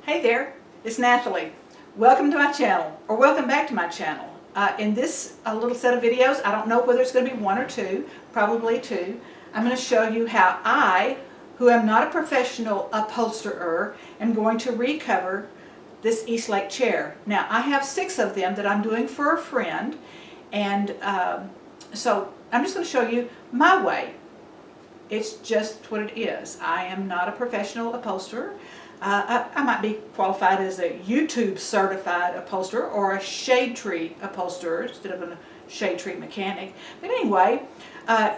Hey there, it's Natalie. Welcome to my channel, or welcome back to my channel. In this little set of videos, I don't know whether it's going to be one or two, probably two, I'm going to show you how I, who am not a professional upholsterer, am going to recover this Eastlake chair. Now, I have 6 of them that I'm doing for a friend, and so I'm just going to show you my way. It's just what it is. I am not a professional upholsterer. I might be qualified as a YouTube certified upholsterer or a shade tree upholsterer instead of a shade tree mechanic. But anyway,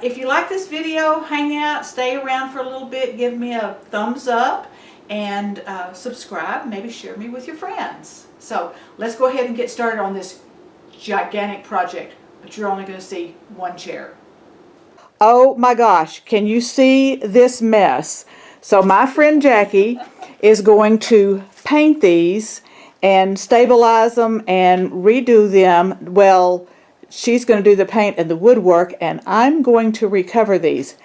if you like this video, hang out, stay around for a little bit, give me a thumbs up, and subscribe, maybe share me with your friends. So let's go ahead and get started on this gigantic project, but you're only going to see one chair. Oh my gosh, can you see this mess? So my friend Jackie is going to paint these and stabilize them and redo them. Well, she's going to do the paint and the woodwork, and I'm going to recover these.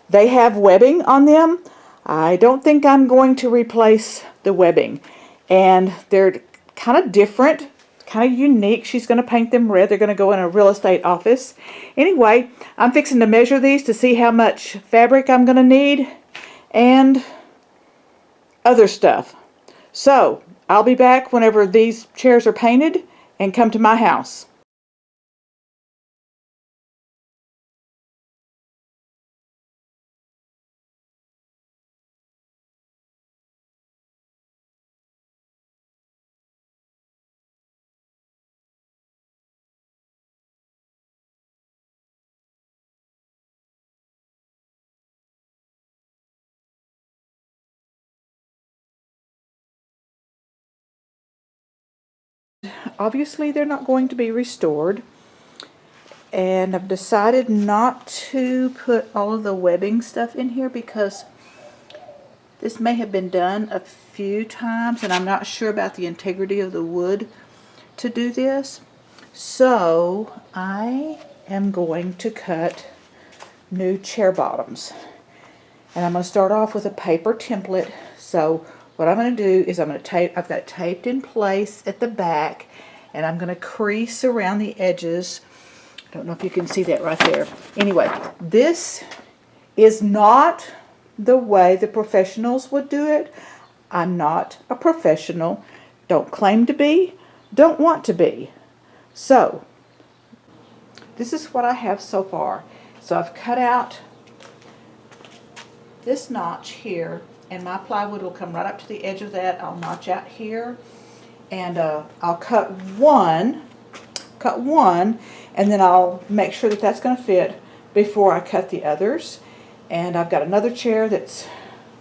They have webbing on them. I don't think I'm going to replace the webbing. And they're kind of different, kind of unique. She's going to paint them red. They're going to go in a real estate office. Anyway, I'm fixing to measure these to see how much fabric I'm going to need and other stuff. So I'll be back whenever these chairs are painted and come to my house. Obviously they're not going to be restored, and I've decided not to put all of the webbing stuff in here because this may have been done a few times and I'm not sure about the integrity of the wood to do this. So I am going to cut new chair bottoms, and I'm going to start off with a paper template. So what I'm going to do is I'm going to tape, I've got it taped in place at the back, and I'm going to crease around the edges. I don't know if you can see that right there. Anyway, this is not the way the professionals would do it. I'm not a professional, don't claim to be, don't want to be. So this is what I have so far. So I've cut out this notch here, and my plywood will come right up to the edge of that. I'll notch out here, and I'll cut one, and then I'll make sure that that's going to fit before I cut the others. And I've got another chair that's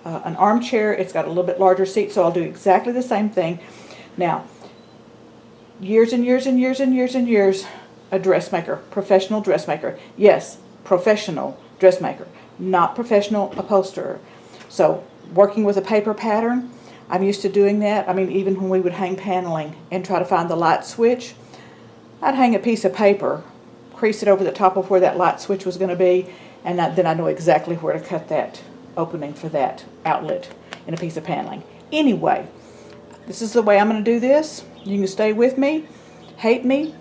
an armchair. It's got a little bit larger seat, so I'll do exactly the same thing. Now, years and years and years and years and years, a dressmaker, professional dressmaker. Yes, professional dressmaker, not professional upholsterer. So working with a paper pattern, I'm used to doing that. I mean, even when we would hang paneling and try to find the light switch, I'd hang a piece of paper, crease it over the top of where that light switch was going to be, and then I know exactly where to cut that opening for that outlet in a piece of paneling. Anyway, this is the way I'm going to do this. You can stay with me, hate me,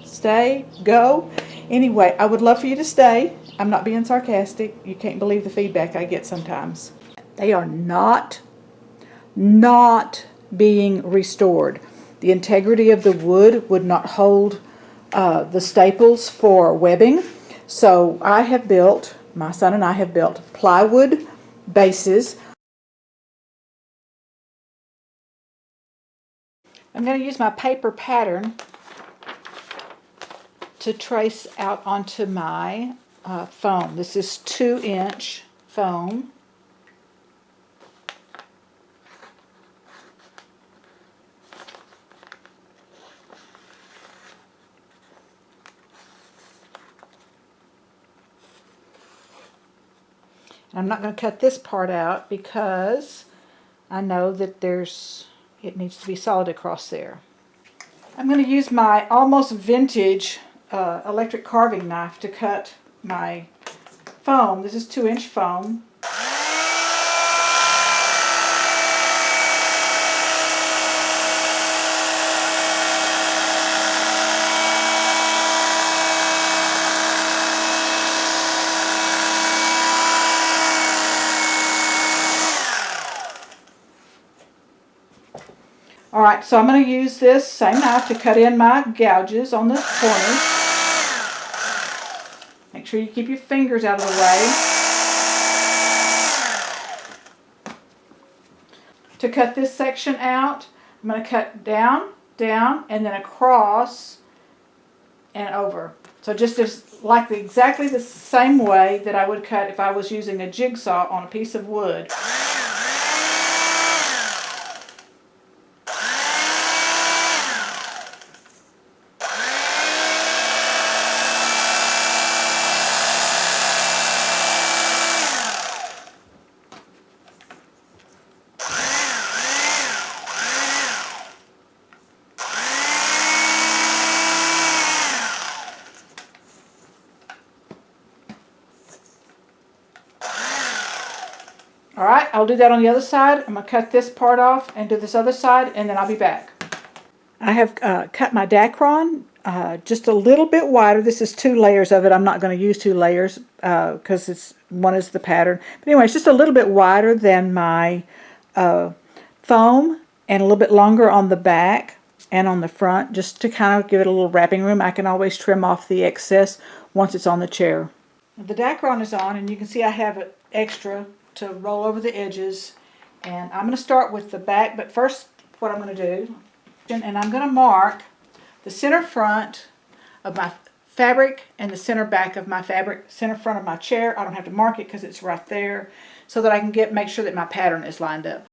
stay, go. Anyway, I would love for you to stay. I'm not being sarcastic. You can't believe the feedback I get sometimes. They are not being restored. The integrity of the wood would not hold the staples for webbing. So I have built, my son and I have built plywood bases. I'm going to use my paper pattern to trace out onto my foam. This is 2-inch foam. I'm not going to cut this part out because I know that it needs to be solid across there. I'm going to use my almost vintage electric carving knife to cut my foam. This is 2-inch foam. Alright, so I'm going to use this same knife to cut in my gouges on the corners. Make sure you keep your fingers out of the way. To cut this section out, I'm going to cut down, down, and then across and over. So just like exactly the same way that I would cut if I was using a jigsaw on a piece of wood. Alright, I'll do that on the other side. I'm going to cut this part off and do this other side, and then I'll be back. I have cut my dacron just a little bit wider. This is 2 layers of it. I'm not going to use 2 layers because one is the pattern. But anyway, it's just a little bit wider than my foam and a little bit longer on the back and on the front, just to kind of give it a little wrapping room. I can always trim off the excess once it's on the chair. The dacron is on, and you can see I have it extra to roll over the edges, and I'm going to start with the back. But first, what I'm going to do, and I'm going to mark the center front of my fabric and the center back of my fabric, center front of my chair. I don't have to mark it because it's right there, so that I can make sure that my pattern is lined up.